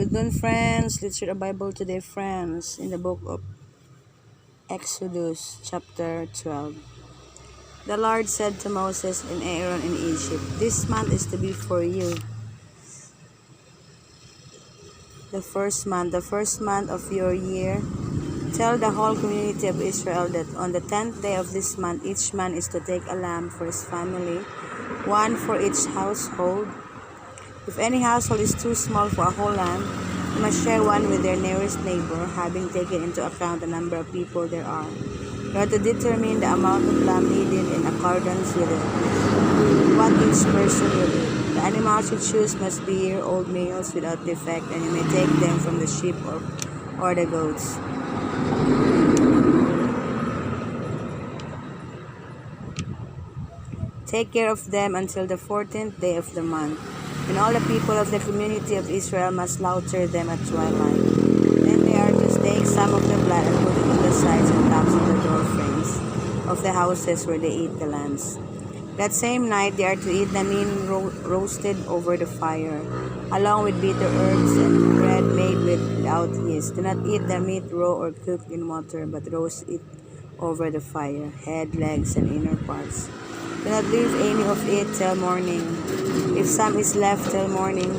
Good noon, friends. Let's read the Bible today, friends, in the book of Exodus, chapter 12. The Lord said to Moses and Aaron in Egypt, "This month is to be for you the first month of your year. Tell the whole community of Israel that on the 10th day of this month, each man is to take a lamb for his family, one for each household. If any household is too small for a whole lamb, they must share one with their nearest neighbor, having taken into account the number of people there are. You are to determine the amount of lamb needed in accordance with what each person will eat. The animals you choose must be year-old males without defect, and you may take them from the sheep or the goats. Take care of them until the 14th day of the month, when all the people of the community of Israel must slaughter them at twilight. Then they are to take some of the blood and put it on the sides and tops of the door frames of the houses where they eat the lambs. That same night they are to eat the meat roasted over the fire, along with bitter herbs and bread made without yeast. Do not eat the meat raw or cooked in water, but roast it over the fire, head, legs, and inner parts. Do not leave any of it till morning. If some is left till morning,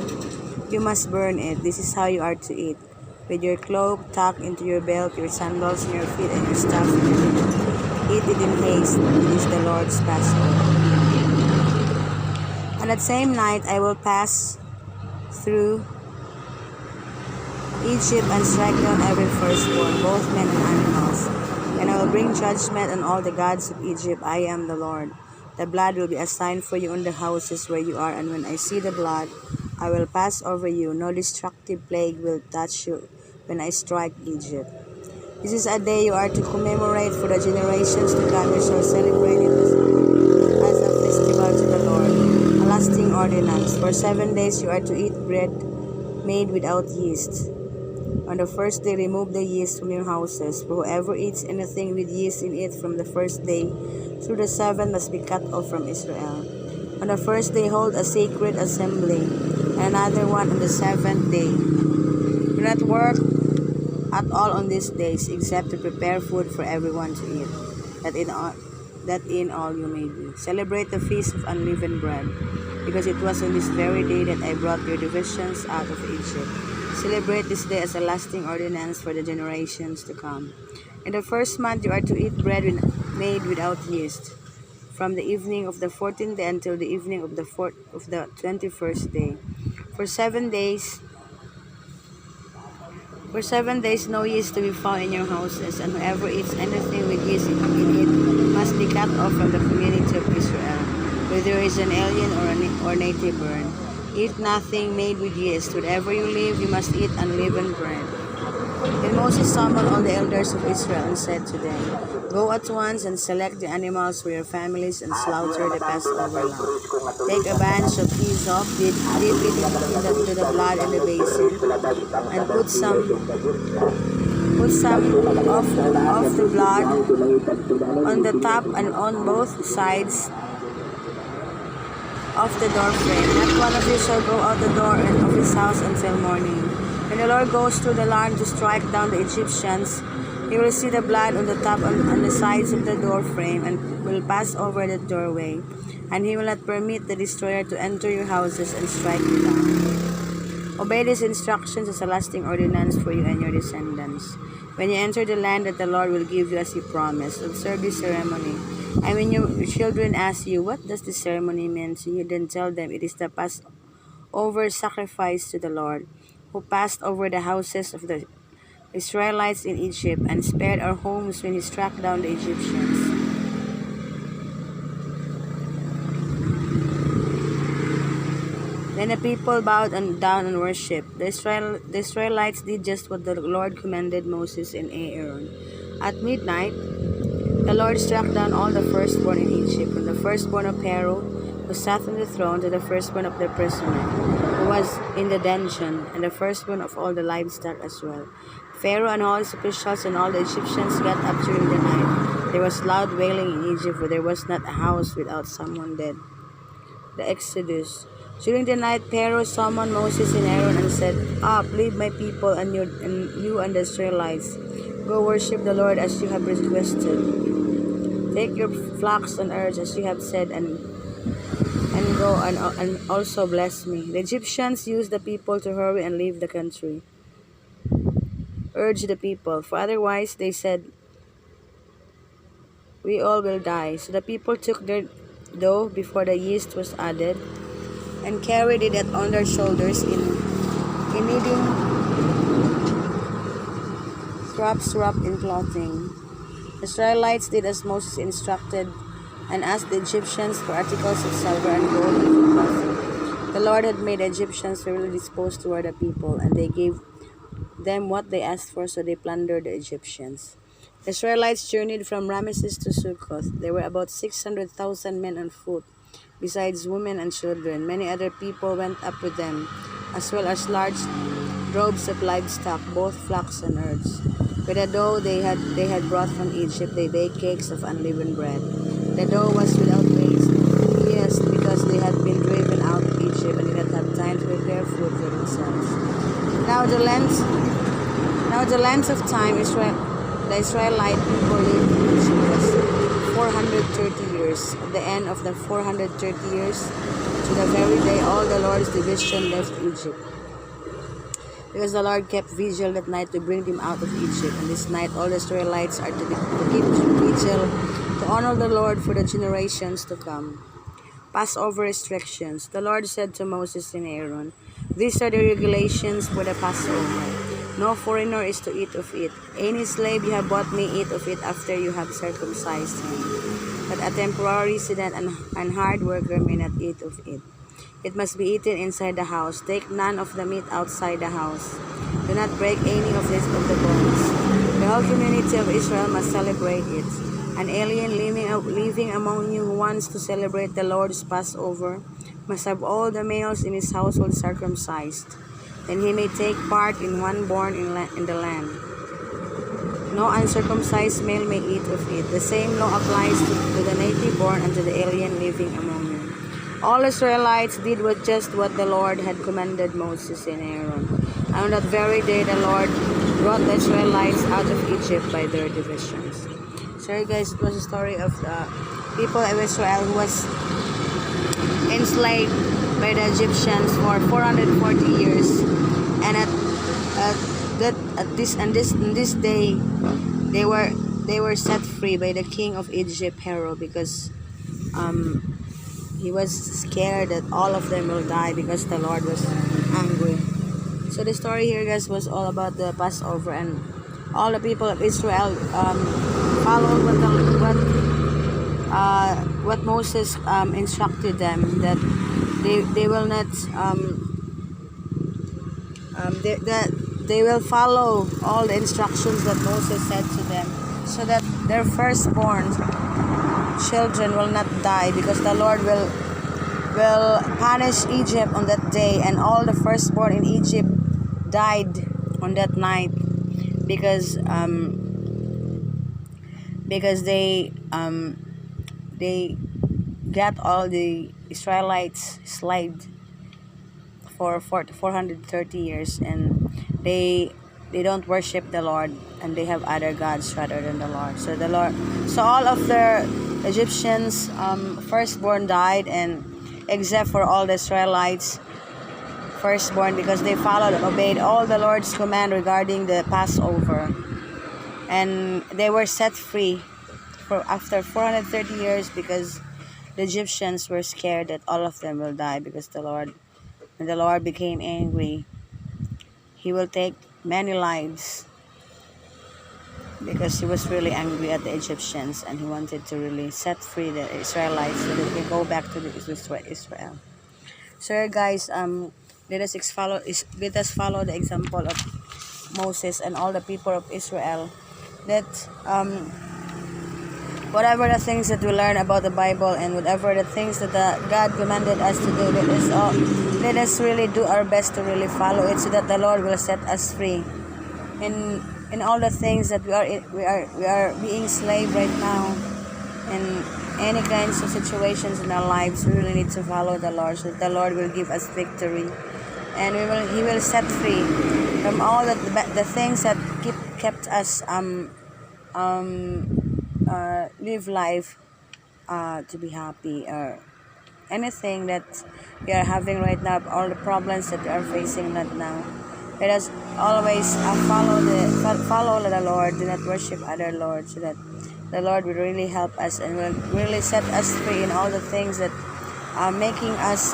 you must burn it. This is how you are to eat: with your cloak tucked into your belt, your sandals on your feet, and your staff in your hand. Eat it in haste. It is the Lord's Passover. On that same night I will pass through Egypt and strike down every firstborn, both men and animals. And I will bring judgment on all the gods of Egypt. I am the Lord. The blood will be a sign for you on the houses where you are, and when I see the blood, I will pass over you. No destructive plague will touch you when I strike Egypt. This is a day you are to commemorate for the generations to come. You shall celebrate it as a festival to the Lord, a lasting ordinance. For 7 days you are to eat bread made without yeast. On the first day remove the yeast from your houses, for whoever eats anything with yeast in it from the first day through the 7th must be cut off from Israel. On the first day hold a sacred assembly, and another one on the 7th day. Do not work at all on these days, except to prepare food for everyone to eat, that in all you may do. Celebrate the feast of unleavened bread, because it was on this very day that I brought your divisions out of Egypt. Celebrate this day as a lasting ordinance for the generations to come. In the first month you are to eat bread made without yeast, from the evening of the 14th day until the evening of the 21st day. For 7 days no yeast to be found in your houses, and whoever eats anything with yeast in it must be cut off from the community of Israel, whether he is an alien or native born. Eat nothing made with yeast. Wherever you live, you must eat unleavened bread. Then Moses summoned all the elders of Israel and said to them, "Go at once and select the animals for your families and slaughter the Passover lamb. Take a bunch of hyssop, dip it into the blood in the basin, and put some of the blood on the top and on both sides of the door frame. Not one of you shall go out the door of his house until morning. When the Lord goes through the land to strike down the Egyptians, he will see the blood on the top and on the sides of the door frame, and will pass over the doorway, and he will not permit the destroyer to enter your houses and strike you down. Obey these instructions as a lasting ordinance for you and your descendants. When you enter the land that the Lord will give you as he promised, observe this ceremony. And when your children ask you, 'What does this ceremony mean to you?' then tell them, 'It is the Passover sacrifice to the Lord, who passed over the houses of the Israelites in Egypt and spared our homes when he struck down the Egyptians.' Then the people bowed down and worshipped. The Israelites did just what the Lord commanded Moses and Aaron. At midnight, the Lord struck down all the firstborn in Egypt, from the firstborn of Pharaoh, who sat on the throne, to the firstborn of the prisoner, who was in the dungeon, and the firstborn of all the livestock as well. Pharaoh and all his officials and all the Egyptians got up during the night. There was loud wailing in Egypt, for there was not a house without someone dead. The Exodus. During the night, Pharaoh summoned Moses and Aaron and said, Up, lead my people and you and the Israelites. Go worship the Lord as you have requested. Take your flocks and herds as you have said, and go and also bless me. The Egyptians used the people to hurry and leave the country. Urge the people, for otherwise, they said, we all will die. So the people took their dough before the yeast was added and carried it on their shoulders in kneading straps wrapped in clothing. The Israelites did as Moses instructed and asked the Egyptians for articles of silver and gold and for clothing. The Lord had made the Egyptians favorably disposed toward the people, and they gave them what they asked for, so they plundered the Egyptians. The Israelites journeyed from Ramesses to Succoth. There were about 600,000 men on foot, besides women and children. Many other people went up with them, as well as large droves of livestock, both flocks and herds. With the dough they had brought from Egypt, they baked cakes of unleavened bread. The dough was without waste, yes, because they had been driven out of Egypt and did not have time to prepare food for themselves. Now the length of time the Israelite people lived in Egypt was 430 years. At the end of the 430 years, to the very day, all the Lord's division left Egypt. Because the Lord kept vigil that night to bring them out of Egypt. And this night all the Israelites are to keep vigil to honor the Lord for the generations to come. Passover restrictions. The Lord said to Moses and Aaron, These are the regulations for the Passover. No foreigner is to eat of it. Any slave you have bought may eat of it after you have circumcised him. But a temporary resident and hard worker may not eat of it. It must be eaten inside the house. Take none of the meat outside the house. Do not break any of the bones. The whole community of Israel must celebrate it. An alien living among you who wants to celebrate the Lord's Passover must have all the males in his household circumcised. Then he may take part in one born in the land. No uncircumcised male may eat of it. The same law applies to the native born and to the alien living among you. All Israelites did just what the Lord had commanded Moses and Aaron. And on that very day, the Lord brought the Israelites out of Egypt by their divisions. Sorry guys, it was a story of the people of Israel who was enslaved by the Egyptians for 440 years. And this day, they were set free by the king of Egypt, Pharaoh, because he was scared that all of them will die because the Lord was angry. So the story here, guys, was all about the Passover, and all the people of Israel followed what Moses instructed them, that they will not they will follow all the instructions that Moses said to them, so that their firstborn children will not die, because the Lord will punish Egypt on that day, and all the firstborn in Egypt died on that night because they got all the Israelites enslaved for 430 years, and they don't worship the Lord, and they have other gods rather than the Lord. So all of the Egyptians firstborn died, and except for all the Israelites firstborn, because they followed and obeyed all the Lord's command regarding the Passover, and they were set free after 430 years, because the Egyptians were scared that all of them will die, because when the Lord became angry, he will take many lives, because he was really angry at the Egyptians, and he wanted to really set free the Israelites so that they go back to Israel. So guys, let us follow the example of Moses and all the people of Israel, that whatever the things that we learn about the Bible, and whatever the things that God commanded us to do, let us really do our best to really follow it, so that the Lord will set us free in all the things that we are being slave right now, any kinds of situations in our lives, we really need to follow the Lord, so that the Lord will give us victory, and He will set free from all the things that kept us live life to be happy, or anything that we are having right now, all the problems that we are facing right now. Let us always follow the Lord. Do not worship other lords, so that the Lord will really help us and will really set us free in all the things that are making us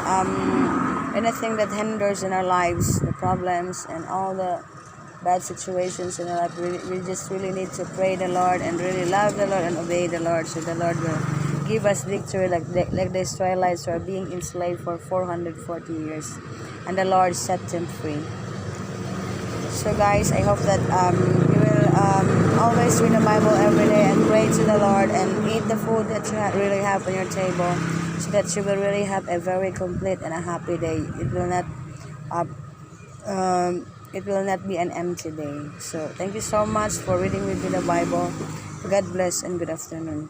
anything that hinders in our lives, the problems and all the bad situations in our life. We just really need to pray the Lord and really love the Lord and obey the Lord, so the Lord will give us victory, like the Israelites who are being enslaved for 440 years, and the Lord set them free. So guys, I hope that you will always read the Bible every day and pray to the Lord and eat the food that you really have on your table, so that you will really have a very complete and a happy day. Uh, it will not be an empty day. So thank you so much for reading with me the Bible. God bless and good afternoon.